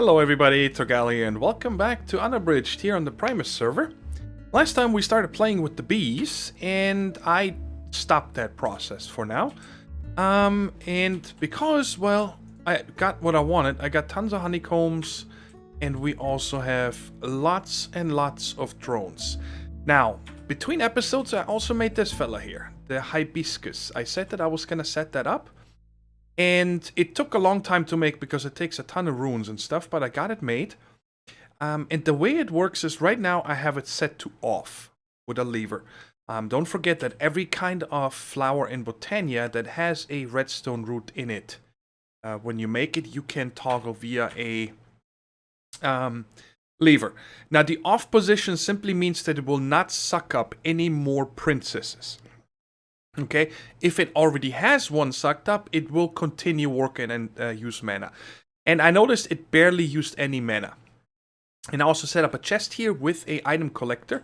Hello everybody, Thorgal here, and welcome back to Unabridged here on the Primus server. Last time we started playing with the bees, and I stopped that process for now. And because, well, I got what I wanted. I got tons of honeycombs, and we also have lots and lots of drones. Now, between episodes, I also made this fella here, the hibiscus. I said that I was gonna set that up. And it took a long time to make because it takes a ton of runes and stuff, but I got it made. And the way it works is right now I have it set to off with a lever. Don't forget that every kind of flower in Botania that has a redstone root in it, when you make it, you can toggle via a lever. Now the off position simply means that it will not suck up any more princesses. Okay, if it already has one sucked up, it will continue working and use mana. And I noticed it barely used any mana. And I also set up a chest here with a item collector,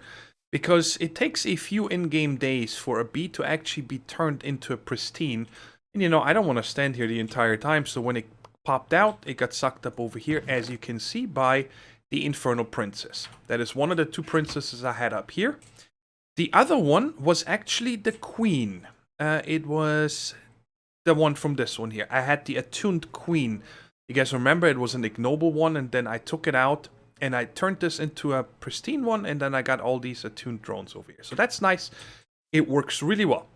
because it takes a few in-game days for a bee to actually be turned into a pristine. And you know, I don't want to stand here the entire time, so when it popped out, it got sucked up over here, as you can see by the Infernal Princess. That is one of the two princesses I had up here. The other one was actually the queen. It was the one from this one here. I had the attuned queen. You guys remember it was an ignoble one, and then I took it out and I turned this into a pristine one, and then I got all these attuned drones over here. So that's nice. It works really well.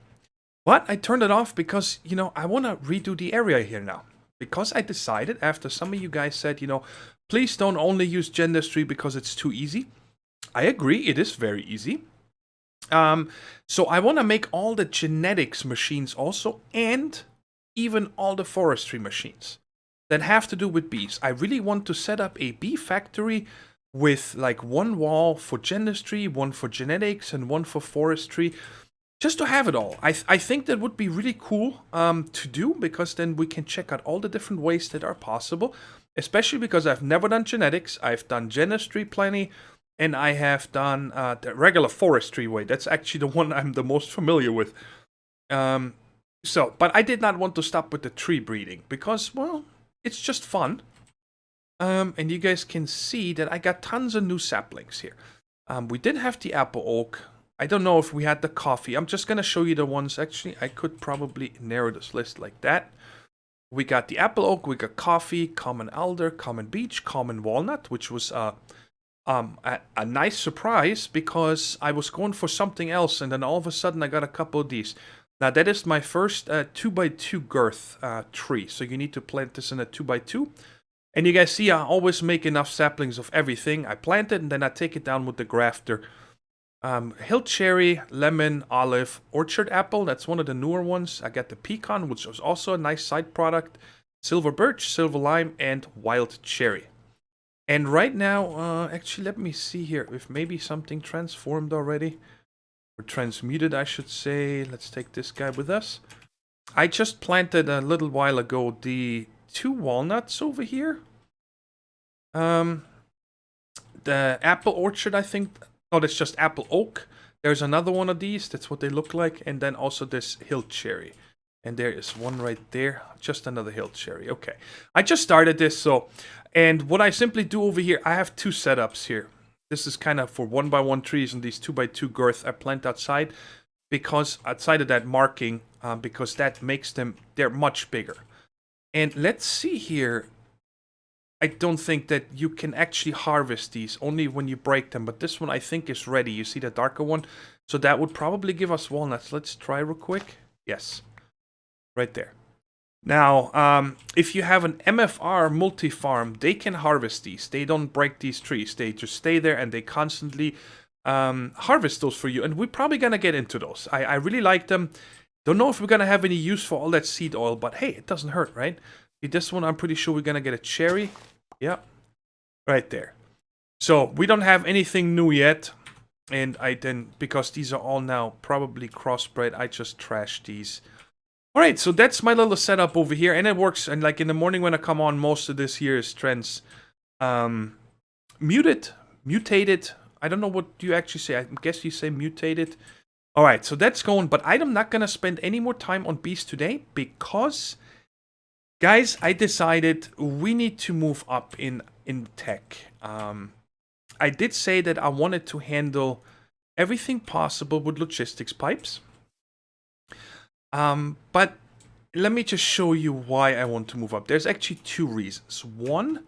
But I turned it off because, you know, I want to redo the area here now. Because I decided, after some of you guys said, you know, please don't only use Gendestry because it's too easy. I agree, it is very easy. So I want to make all the genetics machines also, and even all the forestry machines that have to do with bees. I really want to set up a bee factory with like one wall for Gendestry, one for genetics, and one for forestry, just to have it all. I think that would be really cool to do, because then we can check out all the different ways that are possible, especially because I've never done genetics. I've done Gendestry plenty. And I have done the regular forestry way. That's actually the one I'm the most familiar with. But I did not want to stop with the tree breeding, because, well, it's just fun. And you guys can see that I got tons of new saplings here. We did have the apple oak. I don't know if we had the coffee. I'm just going to show you the ones. Actually, I could probably narrow this list like that. We got the apple oak, we got coffee, common alder, common beech, common walnut, which was a nice surprise, because I was going for something else, and then all of a sudden I got a couple of these. Now that is my first 2x2 girth tree, so you need to plant this in a 2x2. And you guys see I always make enough saplings of everything. I plant it and then I take it down with the grafter. Hill cherry, lemon, olive, orchard apple, that's one of the newer ones. I got the pecan, which was also a nice side product, silver birch, silver lime, and wild cherry. And right now, actually, let me see here if maybe something transformed already. Or transmuted, I should say. Let's take this guy with us. I just planted a little while ago the 2 walnuts over here. The apple orchard, I think. Oh, that's just apple oak. There's another one of these. That's what they look like. And then also this hill cherry. And there is one right there. Just another hill cherry. Okay. I just started this, so... And what I simply do over here, I have 2 setups here. This is kind of for 1x1 trees, and these 2x2 girth I plant outside, because outside of that marking, because that makes them, they're much bigger. And let's see here. I don't think that you can actually harvest these, only when you break them. But this one I think is ready. You see the darker one? So that would probably give us walnuts. Let's try real quick. Yes. Right there. Now, if you have an MFR multi-farm, they can harvest these. They don't break these trees. They just stay there and they constantly harvest those for you. And we're probably going to get into those. I really like them. Don't know if we're going to have any use for all that seed oil, but hey, it doesn't hurt, right? This one, I'm pretty sure we're going to get a cherry. Yeah, right there. So we don't have anything new yet. And because these are all now probably crossbred, I just trashed these. Alright, so that's my little setup over here, and it works. And like in the morning when I come on, most of this here is mutated. I don't know what you actually say. I guess you say mutated. Alright, so that's going, but I'm not going to spend any more time on bees today, because Guys, I decided we need to move up in tech. I did say that I wanted to handle everything possible with logistics pipes. But let me just show you why I want to move up. There's actually two reasons. One,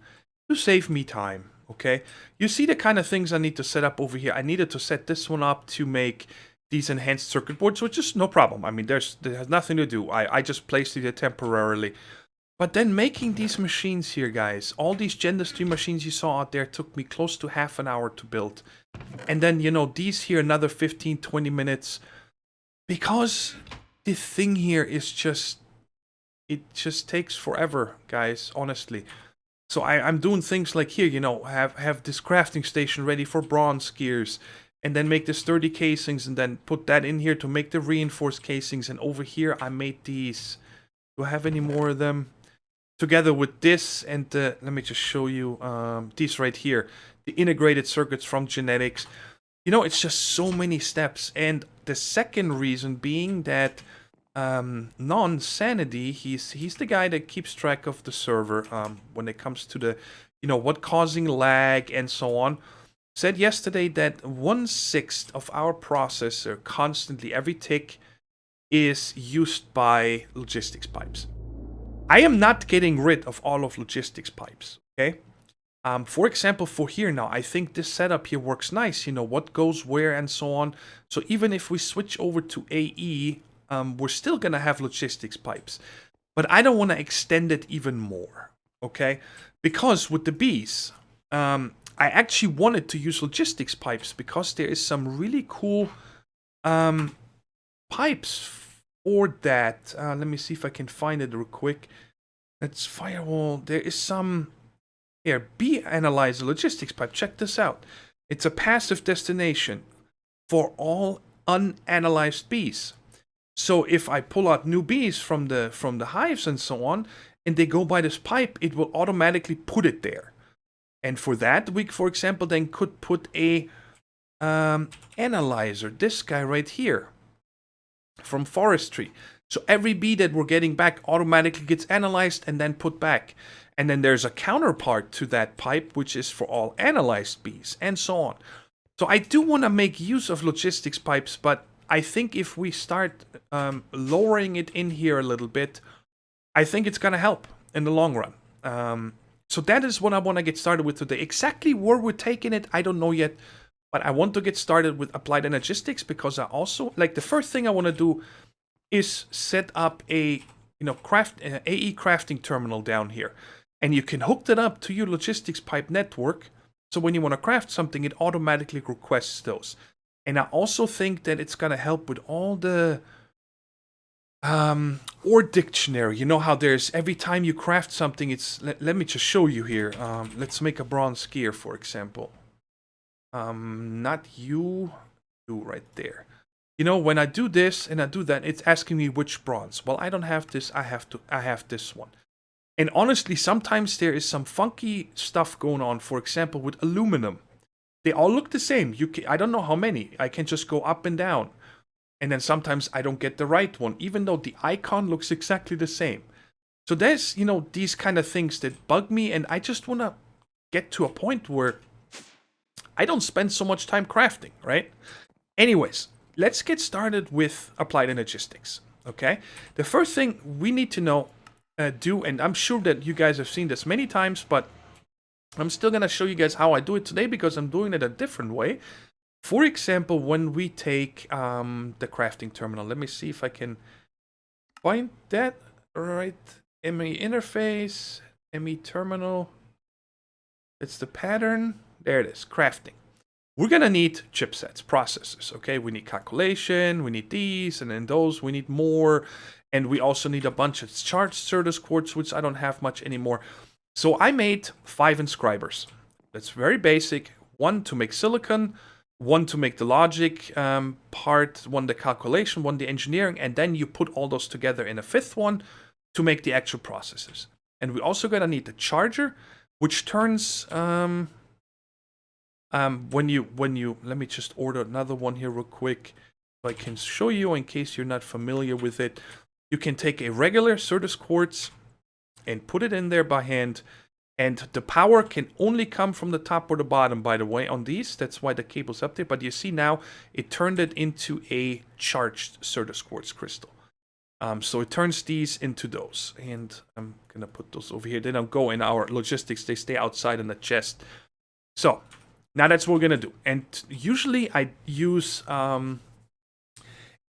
to save me time, okay? You see the kind of things I need to set up over here. I needed to set this one up to make these enhanced circuit boards, which is no problem. I mean, there has nothing to do. I just placed it here temporarily. But then making these machines here, guys, all these Gendustry machines you saw out there took me close to half an hour to build. And then, you know, these here, another 15, 20 minutes. Because the thing here is just, it just takes forever, guys, honestly. So I'm doing things like here, you know, have this crafting station ready for bronze gears. And then make the sturdy casings and then put that in here to make the reinforced casings. And over here I made these. Do I have any more of them? Together with this and let me just show you these right here. The integrated circuits from genetics. You know, it's just so many steps. And the second reason being that Non-Sanity, he's the guy that keeps track of the server when it comes to the, you know, what causing lag and so on. Said yesterday that 1/6 of our processor constantly, every tick, is used by logistics pipes. I am not getting rid of all of logistics pipes, okay? For example, for here now, I think this setup here works nice, you know, what goes where and so on. So even if we switch over to AE, we're still gonna have logistics pipes. But I don't want to extend it even more, okay? Because with the bees, I actually wanted to use logistics pipes because there is some really cool pipes for that. Let me see if I can find it real quick. Let's firewall. There is some here. Bee analyzer logistics pipe. Check this out. It's a passive destination for all unanalyzed bees. So if I pull out new bees from the hives and so on, and they go by this pipe, it will automatically put it there. And for that, we, for example, then could put a analyzer. This guy right here. From forestry. So every bee that we're getting back automatically gets analyzed and then put back. And then there's a counterpart to that pipe, which is for all analyzed bees, and so on. So I do want to make use of logistics pipes, but I think if we start lowering it in here a little bit, I think it's going to help in the long run. So that is what I want to get started with today. Exactly where we're taking it, I don't know yet. But I want to get started with Applied Energistics because I also, like, the first thing I want to do is set up a, you know, AE crafting terminal down here. And you can hook that up to your logistics pipe network. So when you want to craft something, it automatically requests those. And I also think that it's going to help with all the ore dictionary. You know how there's, every time you craft something, it's, let me just show you here. Let's make a bronze gear, for example. Not you right there. You know, when I do this and I do that, it's asking me which bronze. Well, I don't have this. I have this one. And honestly, sometimes there is some funky stuff going on. For example, with aluminum, they all look the same. I don't know how many. I can just go up and down, and then sometimes I don't get the right one, even though the icon looks exactly the same. So there's, you know, these kind of things that bug me, and I just want to get to a point where I don't spend so much time crafting, right? Anyways, let's get started with Applied Energistics, okay? The first thing we need to know, and I'm sure that you guys have seen this many times, but I'm still going to show you guys how I do it today because I'm doing it a different way. For example, when we take the crafting terminal, let me see if I can find that right. ME interface, ME terminal, it's the pattern. There it is, crafting. We're going to need chipsets, processors, okay? We need calculation, we need these, and then those, we need more. And we also need a bunch of charged Certus quartz, which I don't have much anymore. So I made 5 inscribers. That's very basic. 1 to make silicon, 1 to make the logic part, 1 the calculation, 1 the engineering, and then you put all those together in a 5th one to make the actual processors. And we also going to need the charger, which turns... when you let me just order another one here real quick so I can show you in case you're not familiar with it. You can take a regular Certus quartz and put it in there by hand. And the power can only come from the top or the bottom, by the way, on these. That's why the cable's up there. But you see now, it turned it into a charged Certus quartz crystal. So it turns these into those. And I'm going to put those over here. They don't go in our logistics. They stay outside in the chest. So now that's what we're going to do. And usually I use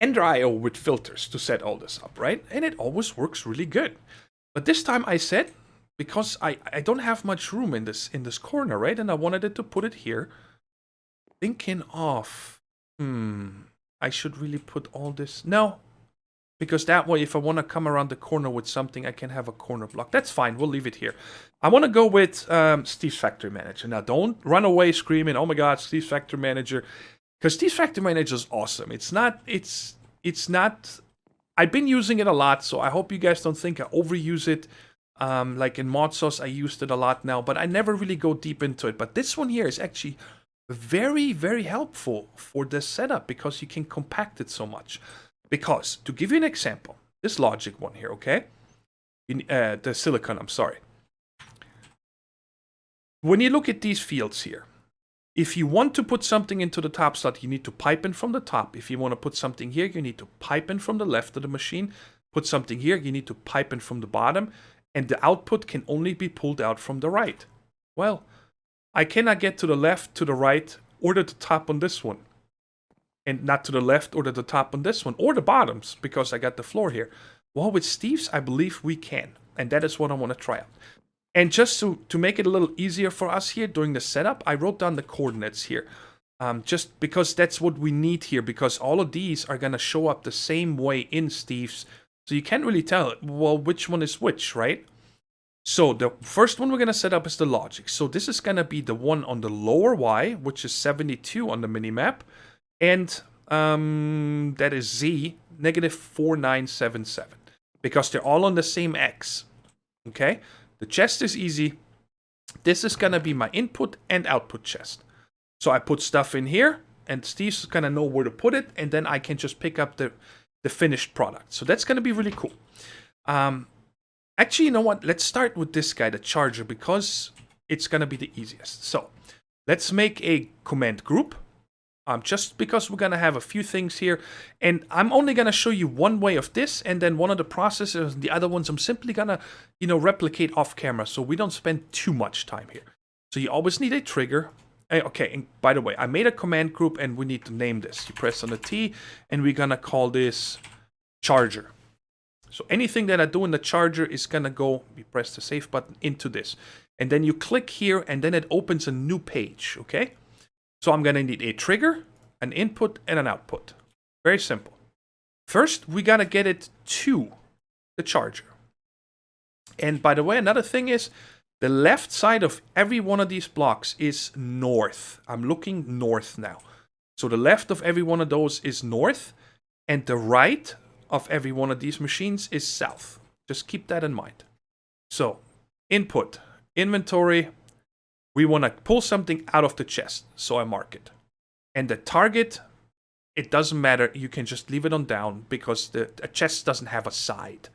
Ender.io with filters to set all this up, right? And it always works really good. But this time I said, because I don't have much room in this corner, right? And I wanted it to put it here. Thinking of, I should really put all this. No, because that way, if I want to come around the corner with something, I can have a corner block. That's fine. We'll leave it here. I want to go with Steve's Factory Manager. Now, don't run away screaming, "Oh my God, Steve's Factory Manager!" Because Steve's Factory Manager is awesome. It's not. I've been using it a lot, so I hope you guys don't think I overuse it. Like in Mod Sauce, I used it a lot now, but I never really go deep into it. But this one here is actually very, very helpful for this setup because you can compact it so much. Because, to give you an example, this logic one here, okay? The silicon, I'm sorry. When you look at these fields here, if you want to put something into the top slot, you need to pipe in from the top. If you want to put something here, you need to pipe in from the left of the machine. Put something here, you need to pipe in from the bottom. And the output can only be pulled out from the right. Well, I cannot get to the left, to the right, or to the top on this one. And not to the left or to the top on this one, or the bottoms, because I got the floor here. Well, with Steve's, I believe we can. And that is what I want to try out. And just to make it a little easier for us here during the setup, I wrote down the coordinates here. Just because that's what we need here, because all of these are going to show up the same way in Steve's. So you can't really tell, well, which one is which, right? So the first one we're going to set up is the logic. So this is going to be the one on the lower Y, which is 72 on the minimap. And that is Z, negative 4977. Because they're all on the same X. Okay? The chest is easy. This is going to be my input and output chest. So I put stuff in here, and Steve's going to know where to put it, and then I can just pick up the finished product. So that's going to be really cool. Actually, you know what? Let's start with this guy, the charger, because it's going to be the easiest. So let's make a command group. Just because we're going to have a few things here. And I'm only going to show you one way of this, and then one of the processors, and the other ones I'm simply going to, replicate off camera, so we don't spend too much time here. So you always need a trigger. Okay, and by the way, I made a command group, and we need to name this. You press on the T, and we're going to call this charger. So anything that I do in the charger is going to go, you press the save button, into this. And then you click here, and then it opens a new page, okay? So I'm going to need a trigger, an input, and an output. Very simple. First, we got to get it to the charger. And by the way, another thing is, the left side of every one of these blocks is north. I'm looking north now. So the left of every one of those is north, and the right of every one of these machines is south. Just keep that in mind. So, input, inventory. We want to pull something out of the chest, so I mark it. And the target, it doesn't matter. You can just leave it on down because the chest doesn't have a side.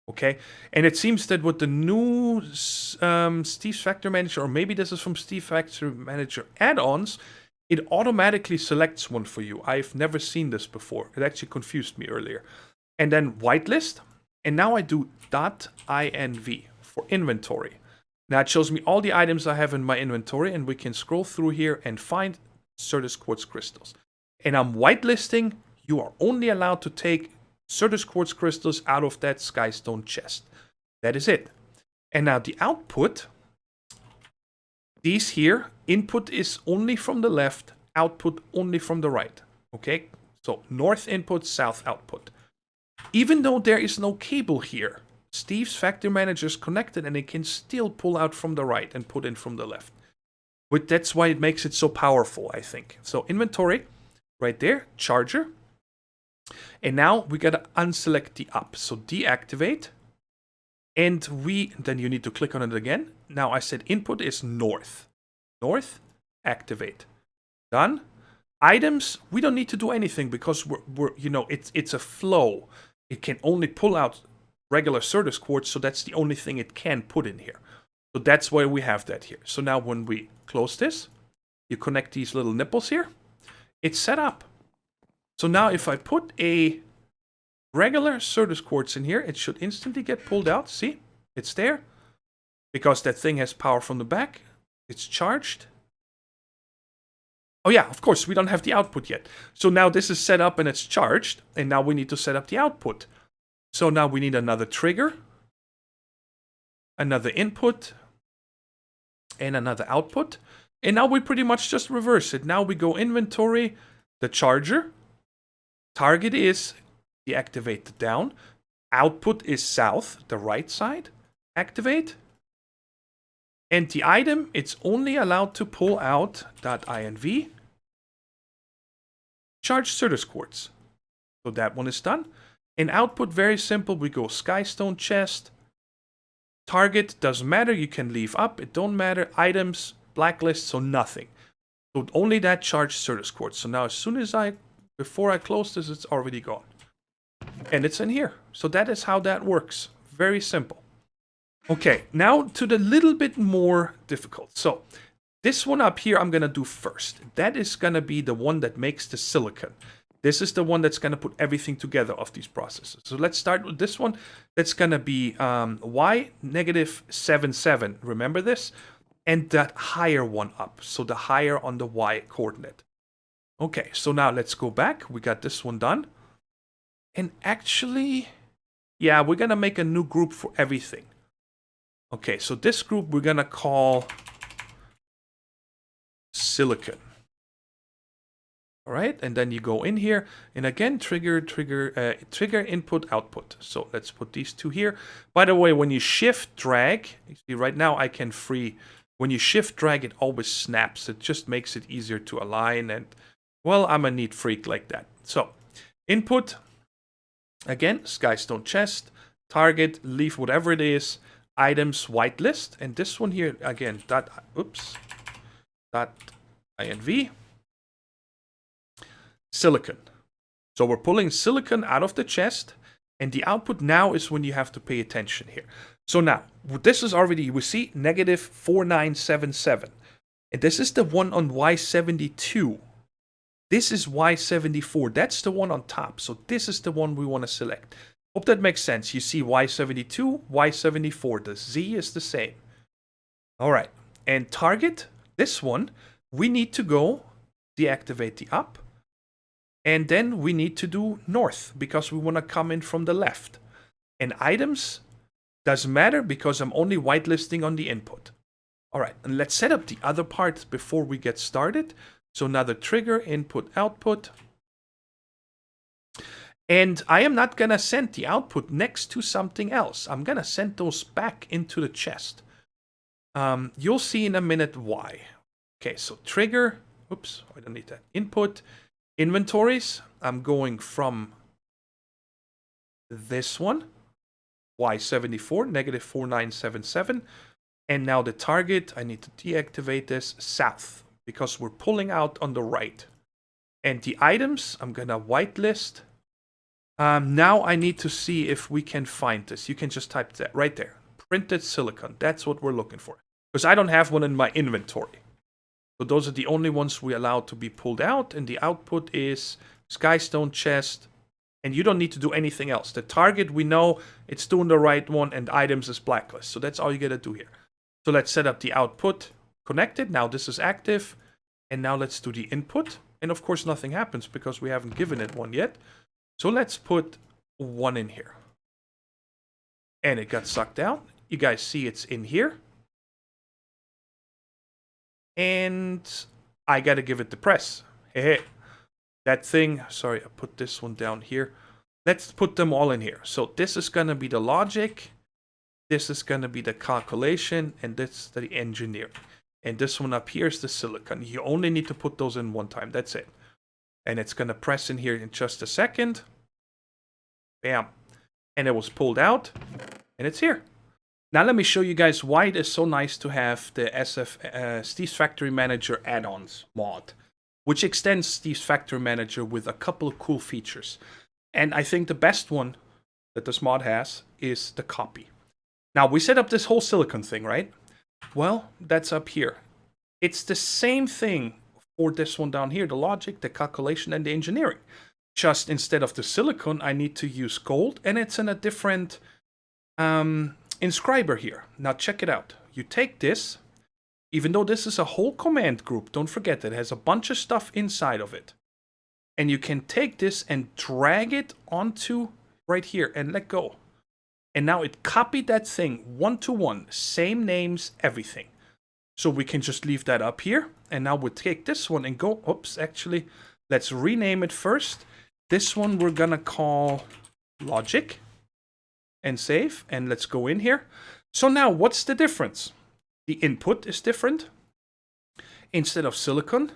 Okay? And it seems that with the new Steve's Factory Manager, or maybe this is from Steve's Factory Manager add-ons, it automatically selects one for you. I've never seen this before. It actually confused me earlier. And then whitelist. And now I do .inv for inventory. Now it shows me all the items I have in my inventory, and we can scroll through here and find Certus quartz crystals. And I'm whitelisting. You are only allowed to take Certus quartz crystals out of that Skystone chest. That is it. And now the output, these here, input is only from the left, output only from the right. Okay? So north input, south output. Even though there is no cable here, Steve's Factory Manager is connected, and it can still pull out from the right and put in from the left. But that's why it makes it so powerful, I think. So inventory, right there, charger. And now we gotta unselect the up. So deactivate. And then you need to click on it again. Now I said input is north. North, activate. Done. Items, we don't need to do anything because we're it's a flow. It can only pull out regular Certus quartz, so that's the only thing it can put in here. So that's why we have that here. So now when we close this, you connect these little nipples here, it's set up. So now if I put a regular Certus quartz in here, it should instantly get pulled out. See, it's there. Because that thing has power from the back. It's charged. Oh yeah, of course, we don't have the output yet. So now this is set up and it's charged. And now we need to set up the output. So now we need another trigger, another input, and another output. And now we pretty much just reverse it. Now we go inventory, the charger. Target is deactivate the down. Output is south, the right side. Activate. And the item, it's only allowed to pull out .inv. Charge Certus quartz. So that one is done. And output, very simple. We go Skystone chest. Target, doesn't matter. You can leave up. It don't matter. Items, blacklist, so nothing. So only that charged Certus quartz. So now as soon as before I close this, it's already gone. And it's in here. So that is how that works. Very simple. Okay, now to the little bit more difficult. So this one up here I'm going to do first. That is going to be the one that makes the silicon. This is the one that's going to put everything together of these processes. So let's start with this one. That's going to be Y -77. Remember this? And that higher one up. So the higher on the Y coordinate. Okay, so now let's go back. We got this one done. And actually, yeah, we're going to make a new group for everything. Okay, so this group we're going to call silicon. All right, and then you go in here, and again, trigger input output. So let's put these two here. By the way, when you shift drag, you see right now I can free. When you shift drag, it always snaps. It just makes it easier to align, and well, I'm a neat freak like that. So input, again, Skystone chest, target, leave whatever it is, items whitelist, and this one here again .inv. Silicon. So we're pulling silicon out of the chest, and the output now is when you have to pay attention here. So now, this is already, we see -4977. And this is the one on Y72. This is Y74. That's the one on top. So this is the one we want to select. Hope that makes sense. You see Y72, Y74. The Z is the same. All right. And target, this one, we need to go deactivate the up. And then we need to do north because we want to come in from the left. And items doesn't matter because I'm only whitelisting on the input. All right, and let's set up the other part before we get started. So another trigger, input, output. And I am not going to send the output next to something else. I'm going to send those back into the chest. You'll see in a minute why. Okay, so trigger. Oops, I don't need that. Input. Inventories, I'm going from this one, Y74, -4977. And now the target, I need to deactivate this, south, because we're pulling out on the right. And the items, I'm going to whitelist. Now I need to see if we can find this. You can just type that right there. Printed silicon, that's what we're looking for. Because I don't have one in my inventory. So those are the only ones we allow to be pulled out. And the output is Skystone chest. And you don't need to do anything else. The target, we know it's doing the right one. And items is blacklist. So that's all you got to do here. So let's set up the output connected. Now this is active. And now let's do the input. And of course nothing happens because we haven't given it one yet. So let's put one in here. And it got sucked out. You guys see it's in here. And I gotta give it the press. Hey, that thing, sorry, I put this one down here. Let's put them all in here. So this is gonna be the logic. This is gonna be the calculation. And this is the engineering. And this one up here is the silicon. You only need to put those in one time. That's it. And it's gonna press in here in just a second. Bam. And it was pulled out. And it's here. Now let me show you guys why it is so nice to have the Steve's Factory Manager add-ons mod, which extends Steve's Factory Manager with a couple of cool features. And I think the best one that this mod has is the copy. Now, we set up this whole silicon thing, right? Well, that's up here. It's the same thing for this one down here, the logic, the calculation, and the engineering. Just instead of the silicon, I need to use gold, and it's in a different inscriber here. Now, check it out. You take this, even though this is a whole command group, don't forget that it has a bunch of stuff inside of it. And you can take this and drag it onto right here and let go. And now it copied that thing one-to-one, same names, everything. So we can just leave that up here. And now we'll take this one and go, oops, actually, let's rename it first. This one we're gonna call logic and save. And let's go in here. So now what's the difference? The input is different. Instead of silicon,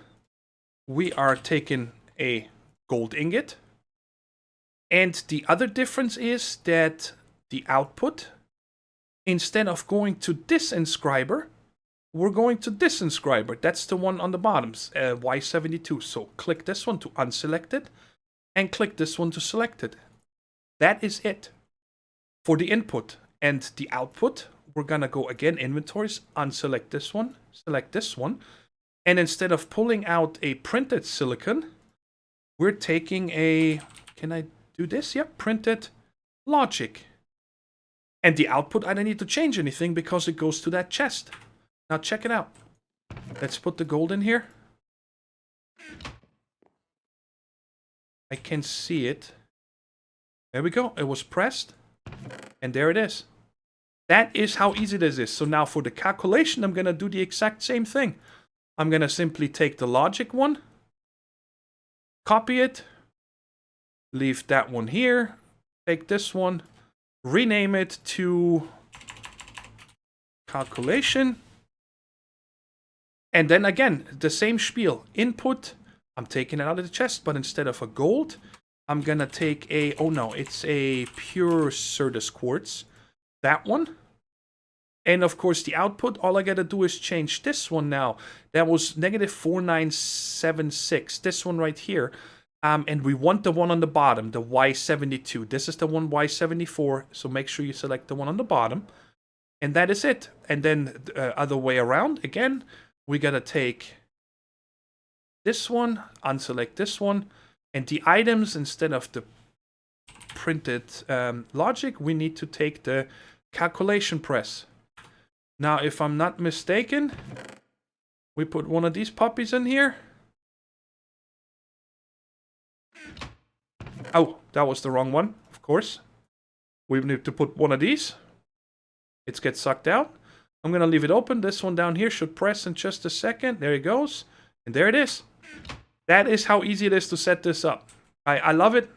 we are taking a gold ingot. And the other difference is that the output, instead of going to this inscriber, we're going to this inscriber. That's the one on the bottom, Y72. So click this one to unselect it, and click this one to select it. That is it for the input. And the output, we're going to go again, inventories, unselect this one, select this one. And instead of pulling out a printed silicon, we're taking a, can I do this? Yep, printed logic. And the output, I don't need to change anything because it goes to that chest. Now check it out. Let's put the gold in here. I can see it. There we go. It was pressed. And there it is. That is how easy this is. So now for the calculation, I'm going to do the exact same thing. I'm going to simply take the logic one, copy it, leave that one here, take this one, rename it to calculation. And then again, the same spiel. Input, I'm taking it out of the chest, but instead of a gold, I'm going to take a, oh no, it's a pure Certus quartz. That one. And of course, the output, all I got to do is change this one now. That was -4976. This one right here. And we want the one on the bottom, the Y72. This is the one Y74, so make sure you select the one on the bottom. And that is it. And then the other way around, again, we got to take this one, unselect this one, and the items, instead of the printed logic, we need to take the calculation press. Now, if I'm not mistaken, we put one of these puppies in here. Oh, that was the wrong one, of course. We need to put one of these. It gets sucked out. I'm going to leave it open. This one down here should press in just a second. There it goes. And there it is. That is how easy it is to set this up. I love it.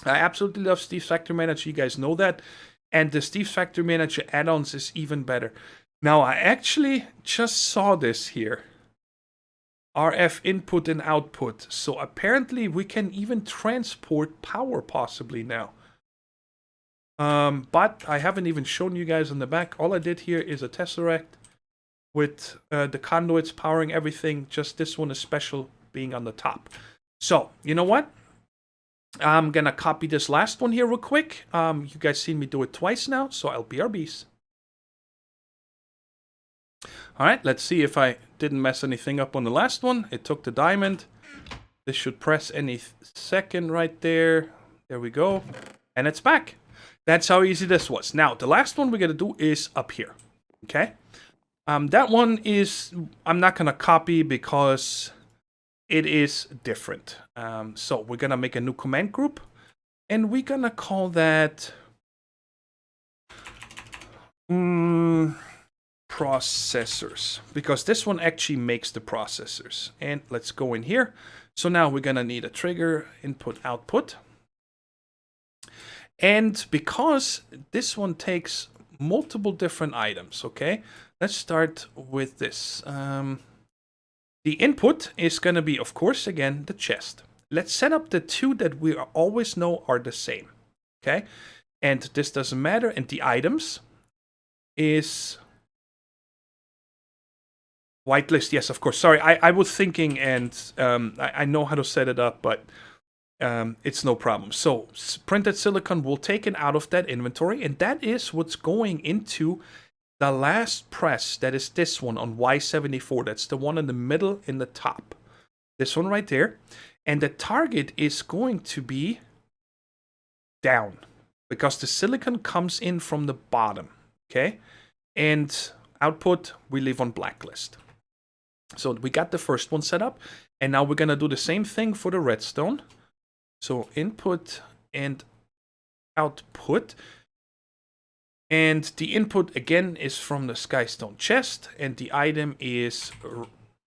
I absolutely love Steve's Factory Manager. You guys know that. And the Steve's Factory Manager add-ons is even better. Now, I actually just saw this here. RF input and output. So apparently we can even transport power possibly now. But I haven't even shown you guys on the back. All I did here is a tesseract with the conduits powering everything. Just this one is special being on the top. So, you know what? I'm gonna copy this last one here real quick. You guys seen me do it twice now, so I'll BRBs. Alright, let's see if I didn't mess anything up on the last one. It took the diamond. This should press any second right there. There we go. And it's back. That's how easy this was. Now, the last one we're going to do is up here. Okay? That one is, I'm not going to copy because it is different. So we're going to make a new command group. And we're going to call that processors. Because this one actually makes the processors. And let's go in here. So now we're going to need a trigger, input, output. And because this one takes multiple different items, okay? Let's start with this. The input is going to be, of course, again, the chest. Let's set up the two that we always know are the same, okay? And this doesn't matter. And the items is whitelist. Yes, of course. Sorry, I was thinking, and I know how to set it up, but it's no problem. So printed silicon will take it out of that inventory, and that is what's going into the last press. That is this one on Y74. That's the one in the middle in the top. This one right there. And the target is going to be down because the silicon comes in from the bottom. Okay? And output we leave on blacklist. So we got the first one set up. And now we're going to do the same thing for the redstone. So input and output. And the input again is from the skystone chest. And the item is...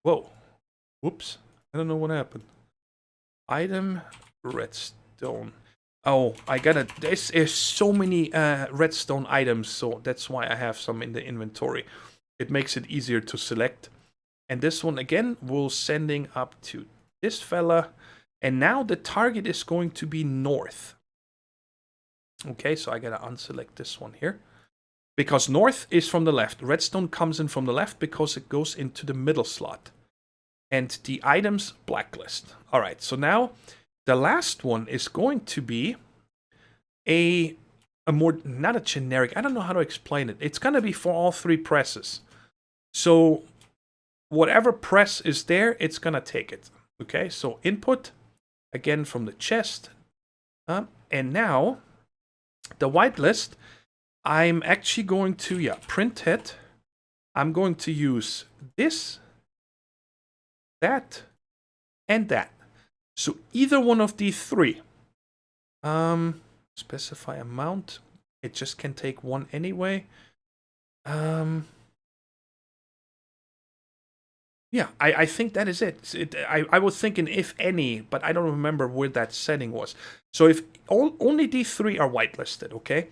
Whoa. Whoops. I don't know what happened. Item redstone. Oh, I gotta... There's so many redstone items. So that's why I have some in the inventory. It makes it easier to select. And this one again, we're sending up to this fella. And now the target is going to be north. Okay, so I gotta unselect this one here. Because north is from the left. Redstone comes in from the left because it goes into the middle slot. And the items blacklist. Alright, so now the last one is going to be a more, not a generic, I don't know how to explain it. It's gonna be for all three presses. So whatever press is there, it's gonna take it. Okay, so input. Again from the chest. And now, the whitelist, I'm actually going to, print it. I'm going to use this, that, and that. So either one of these three. Specify amount. It just can take one anyway. Yeah, I think that is it. I was thinking if any, but I don't remember where that setting was. So if only these three are whitelisted, okay?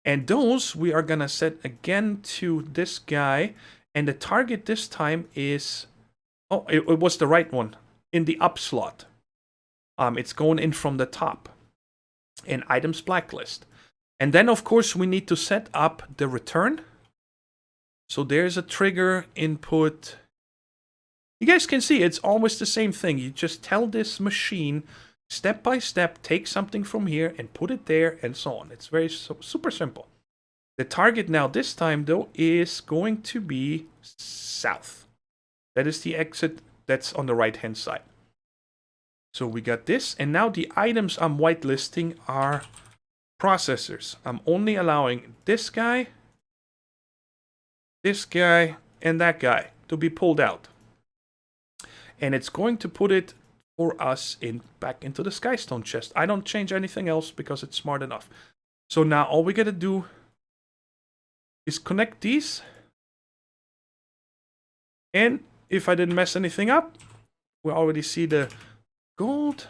And those we are going to set again to this guy. And the target this time is... Oh, it was the right one. In the up slot. It's going in from the top. And items blacklist. And then, of course, we need to set up the return. So there's a trigger input... You guys can see it's always the same thing. You just tell this machine step by step, take something from here and put it there and so on. It's very super simple. The target now this time though is going to be south. That is the exit that's on the right hand side. So we got this, and now the items I'm whitelisting are processors. I'm only allowing this guy, and that guy to be pulled out. And it's going to put it for us back into the skystone chest. I don't change anything else because it's smart enough. So now all we gotta do is connect these. And if I didn't mess anything up, we already see the gold.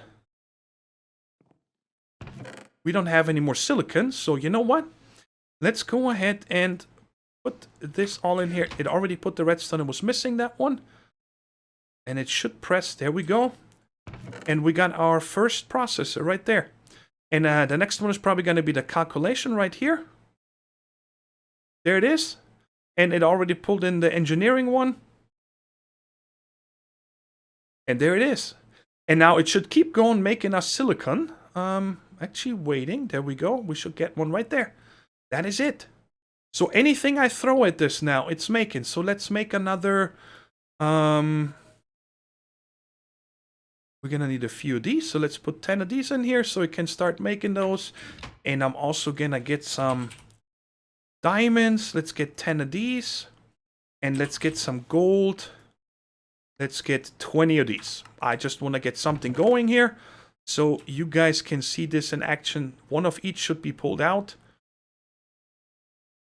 We don't have any more silicon, so you know what? Let's go ahead and put this all in here. It already put the redstone. It was missing that one. And it should press. There we go. And we got our first processor right there. And the next one is probably going to be the calculation right here. There it is. And it already pulled in the engineering one. And there it is. And now it should keep going making us silicon. Actually waiting. There we go. We should get one right there. That is it. So anything I throw at this now, it's making. So let's make another... We're going to need a few of these, so let's put 10 of these in here so we can start making those. And I'm also going to get some diamonds. Let's get 10 of these. And let's get some gold. Let's get 20 of these. I just want to get something going here so you guys can see this in action. One of each should be pulled out.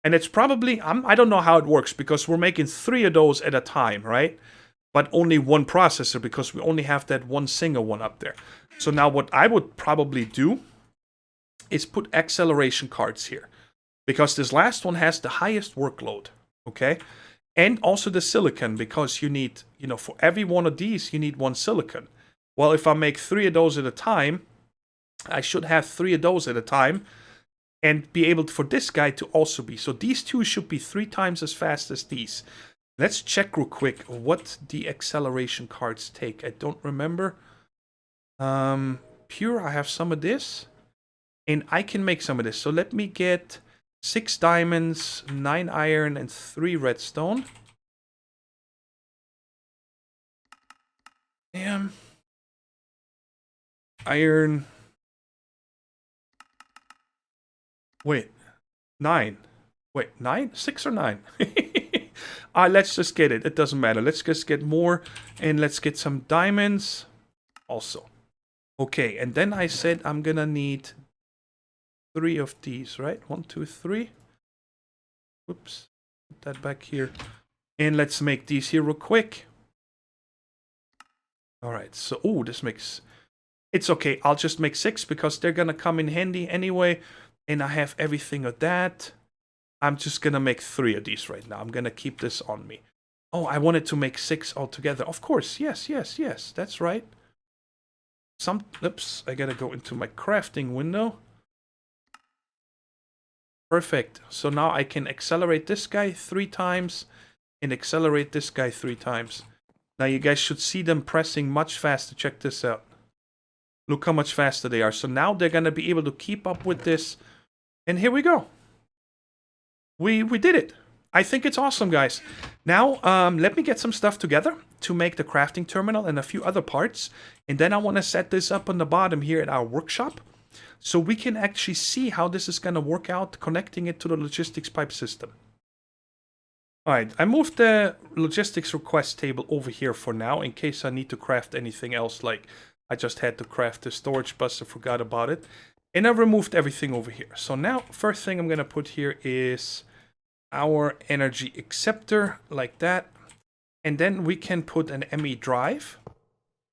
And it's probably, I don't know how it works because we're making 3 of those at a time, right? But only one processor because we only have that one single one up there. So now what I would probably do is put acceleration cards here. Because this last one has the highest workload, okay? And also the silicon, because you need, for every one of these, you need one silicon. Well, if I make 3 of those at a time, I should have 3 of those at a time and be able for this guy to also be. So these two should be 3 times as fast as these. Let's check real quick what the acceleration cards take. I don't remember. pure. I have some of this. And I can make some of this. So let me get 6 diamonds, 9 iron, and 3 redstone. Damn. Iron. Wait. 9. Wait, 9? 6 or 9? Let's just get it. It doesn't matter. Let's just get more. And let's get some diamonds also. Okay, and then I said I'm gonna need 3 of these, right? 1, 2, 3. Whoops. Put that back here. And let's make these here real quick. Alright, so, oh, this makes... It's okay, I'll just make 6 because they're gonna come in handy anyway. And I have everything of that. I'm just gonna make 3 of these right now. I'm gonna keep this on me. Oh, I wanted to make 6 altogether. Of course, yes, yes, yes, that's right. Oops, I gotta go into my crafting window. Perfect. So now I can accelerate this guy 3 times and accelerate this guy 3 times. Now you guys should see them pressing much faster. Check this out. Look how much faster they are. So now they're gonna be able to keep up with this. And here we go. We did it. I think it's awesome, guys. Now, let me get some stuff together to make the crafting terminal and a few other parts. And then I want to set this up on the bottom here at our workshop. So we can actually see how this is going to work out, connecting it to the logistics pipe system. Alright, I moved the logistics request table over here for now, in case I need to craft anything else, like I just had to craft the storage bus, I forgot about it. And I removed everything over here. So now, first thing I'm going to put here is our energy acceptor, like that. And then we can put an ME drive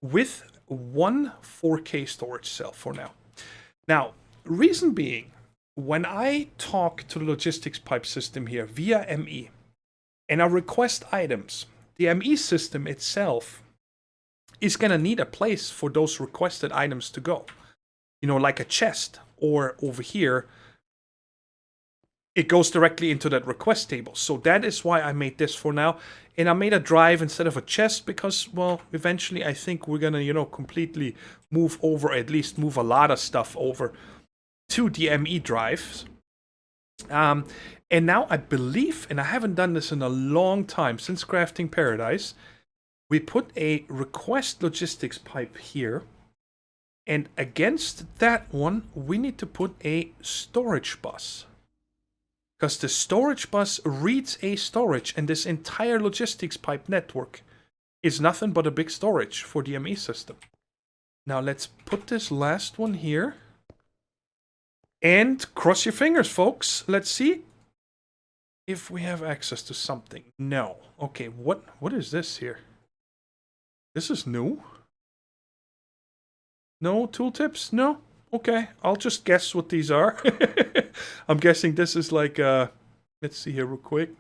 with 1 4K storage cell for now. Now, reason being, when I talk to the logistics pipe system here via ME, and I request items, the ME system itself is going to need a place for those requested items to go. You know, like a chest, or over here, it goes directly into that request table. So that is why I made this for now. And I made a drive instead of a chest because, well, eventually I think we're going to, you know, completely move over, at least move a lot of stuff over to the ME drives. And now I believe, and I haven't done this in a long time, since Crafting Paradise, we put a request logistics pipe here. And against that one, we need to put a storage bus. Because the storage bus reads a storage, and this entire logistics pipe network is nothing but a big storage for the ME system. Now let's put this last one here. And cross your fingers, folks. Let's see if we have access to something. No. Okay, what is this here? This is new. No tooltips? No? Okay, I'll just guess what these are. I'm guessing this is like, let's see here real quick.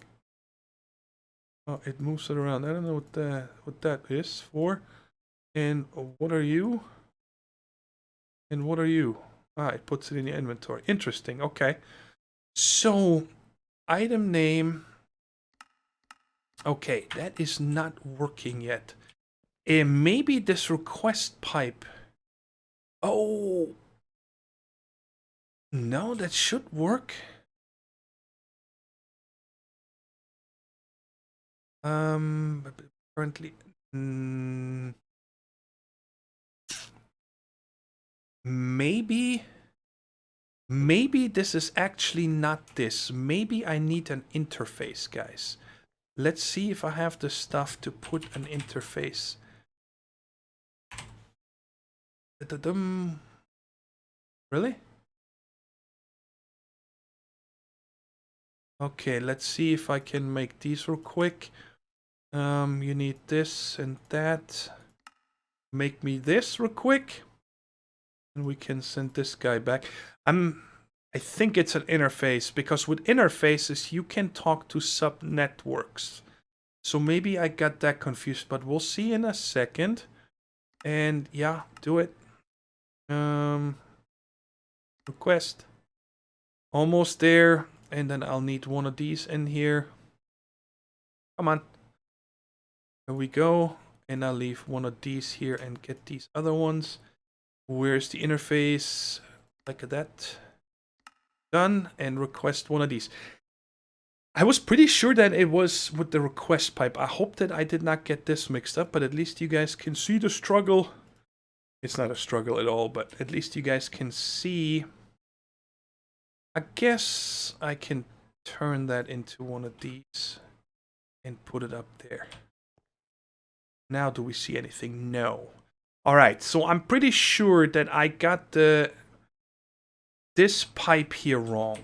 Oh, it moves it around. I don't know what that is for. And what are you? And what are you? Ah, it puts it in your inventory. Interesting, okay. So, item name. Okay, that is not working yet. Maybe this request pipe. Oh. No, that should work. But currently, maybe this is actually not this. Maybe I need an interface, guys. Let's see if I have the stuff to put an interface. Really? Okay, let's see if I can make these real quick. You need this and that. Make me this real quick. And we can send this guy back. I think it's an interface, because with interfaces you can talk to sub-networks. So maybe I got that confused, but we'll see in a second. And yeah, do it. Request. Almost there. And then I'll need one of these in here. Come on. There we go. And I'll leave one of these here and get these other ones. Where's the interface? Like that. Done, and request one of these. I was pretty sure that it was with the request pipe. I hope that I did not get this mixed up, but at least you guys can see the struggle. It's not a struggle at all, but at least you guys can see. I guess I can turn that into one of these and put it up there. Now, do we see anything? No. Alright, so I'm pretty sure that I got this pipe here wrong.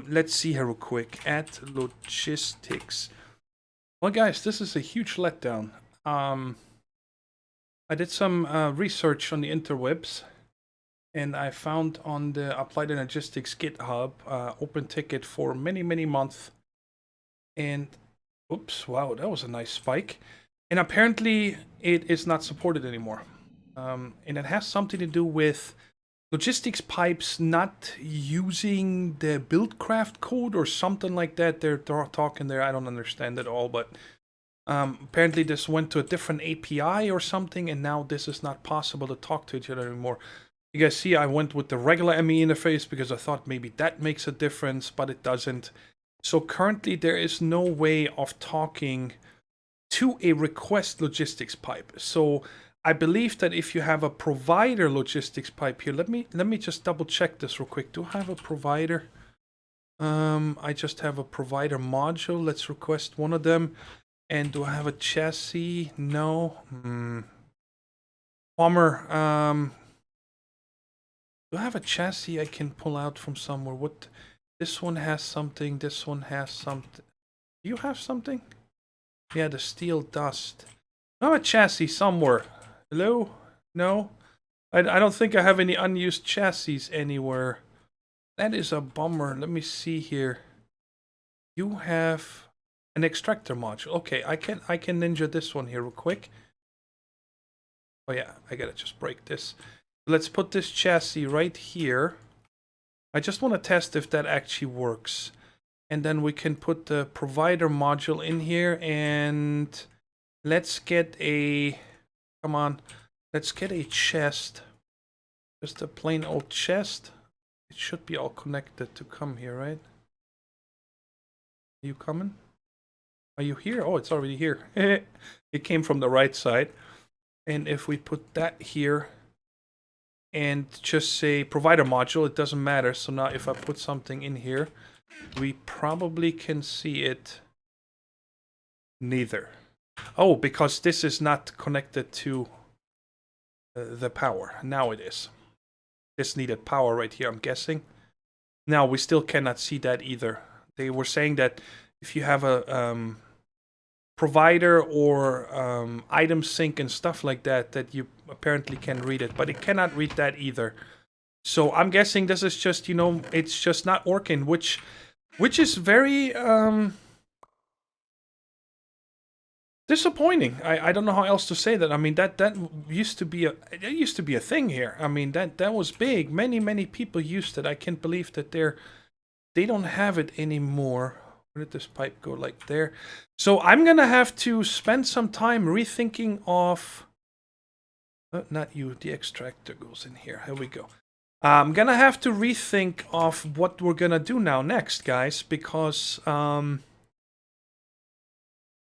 Let's see here real quick. At logistics. Well, guys, this is a huge letdown. I did some research on the interwebs, and I found on the Applied Energistics GitHub open ticket for many, many months. And, oops, wow, that was a nice spike. And apparently, it is not supported anymore. And it has something to do with logistics pipes not using the buildcraft code or something like that. They're talking there. I don't understand it all, but apparently this went to a different API or something, and now this is not possible to talk to each other anymore. You guys see, I went with the regular ME interface because I thought maybe that makes a difference, but it doesn't. So currently there is no way of talking to a request logistics pipe. So I believe that if you have a provider logistics pipe here, let me just double check this real quick. Do I have a provider? I just have a provider module. Let's request one of them. And do I have a chassis? No. Bummer. Do I have a chassis I can pull out from somewhere? What? This one has something. This one has something. Do you have something? Yeah, the steel dust. I have a chassis somewhere. Hello? No? I don't think I have any unused chassis anywhere. That is a bummer. Let me see here. You have an extractor module. Okay, I can ninja this one here real quick. Oh yeah, I gotta just break this. Let's put this chassis right here. I just want to test if that actually works. And then we can put the provider module in here, and let's get a... Come on, let's get a chest. Just a plain old chest. It should be all connected to come here, right? Are you coming? Are you here? Oh, it's already here. It came from the right side. And if we put that here and just say provider module, it doesn't matter. So now if I put something in here, we probably can see it. Neither. Oh, because this is not connected to the power. Now it is. This needed power right here, I'm guessing. Now, we still cannot see that either. They were saying that if you have a provider or item sync and stuff like that, that you apparently can read it. But it cannot read that either. So I'm guessing this is just, you know, it's just not working, which is very... disappointing. I don't know how else to say that. I mean, that used to be a thing here. I mean, that was big. Many people used it. I can't believe that they don't have it anymore. Where did this pipe go? Like there. So I'm gonna have to spend some time rethinking of not you, the extractor goes in here. Here we go. I'm gonna have to rethink of what we're gonna do now next, guys, because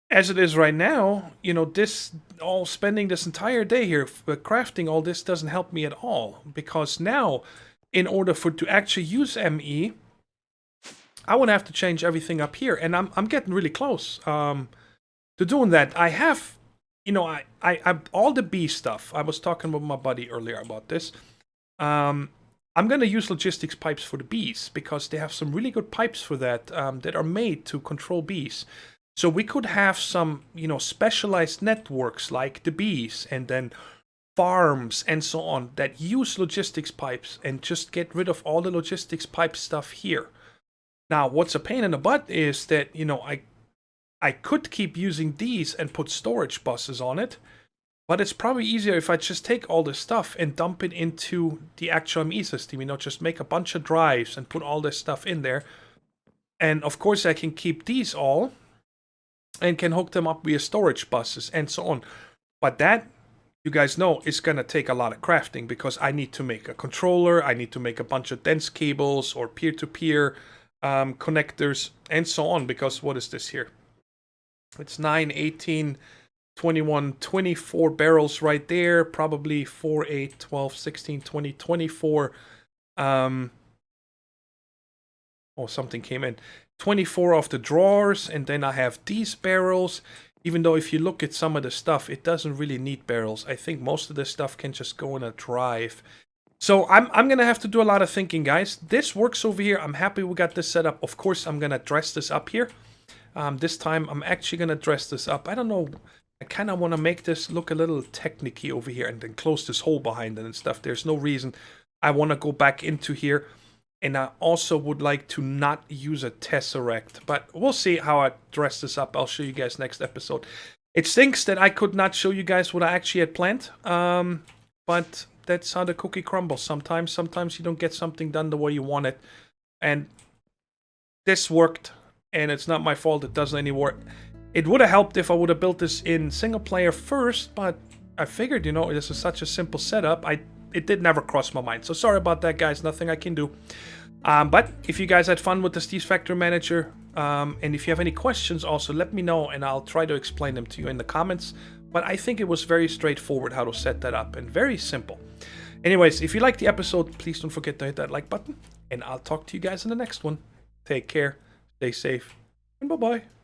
as it is right now, you know, spending this entire day here crafting all this doesn't help me at all. Because now, in order to actually use ME, I would have to change everything up here. And I'm getting really close to doing that. I have, you know, I all the B stuff. I was talking with my buddy earlier about this. I'm going to use logistics pipes for the bees, because they have some really good pipes for that that are made to control bees. So we could have some, you know, specialized networks like the bees, and then farms and so on that use logistics pipes, and just get rid of all the logistics pipe stuff here. Now, what's a pain in the butt is that, you know, I could keep using these and put storage buses on it, but it's probably easier if I just take all this stuff and dump it into the actual ME system, you know, just make a bunch of drives and put all this stuff in there. And of course I can keep these all and can hook them up via storage buses and so on. But that, you guys know, is going to take a lot of crafting because I need to make a controller, I need to make a bunch of dense cables or peer-to-peer connectors and so on, because what is this here? It's 9, 18, 21, 24 barrels right there, probably 4, 8, 12, 16, 20, 24. Oh, something came in. 24 of the drawers, and then I have these barrels. Even though if you look at some of the stuff, it doesn't really need barrels. I think most of this stuff can just go in a drive. So I'm going to have to do a lot of thinking, guys. This works over here. I'm happy we got this set up. Of course, I'm going to dress this up here. This time, I'm actually going to dress this up. I don't know. I kind of want to make this look a little technicky over here and then close this hole behind it and stuff. There's no reason. I want to go back into here. And I also would like to not use a tesseract. But we'll see how I dress this up. I'll show you guys next episode. It stinks that I could not show you guys what I actually had planned. But that's how the cookie crumbles sometimes. Sometimes you don't get something done the way you want it. And this worked. And it's not my fault it doesn't anymore. It would have helped if I would have built this in single player first. But I figured, you know, this is such a simple setup. It did never cross my mind. So sorry about that, guys. Nothing I can do. But if you guys had fun with the Steve's Factory Manager, and if you have any questions also, let me know and I'll try to explain them to you in the comments. But I think it was very straightforward how to set that up and very simple. Anyways, if you liked the episode, please don't forget to hit that like button. And I'll talk to you guys in the next one. Take care, stay safe, and bye-bye.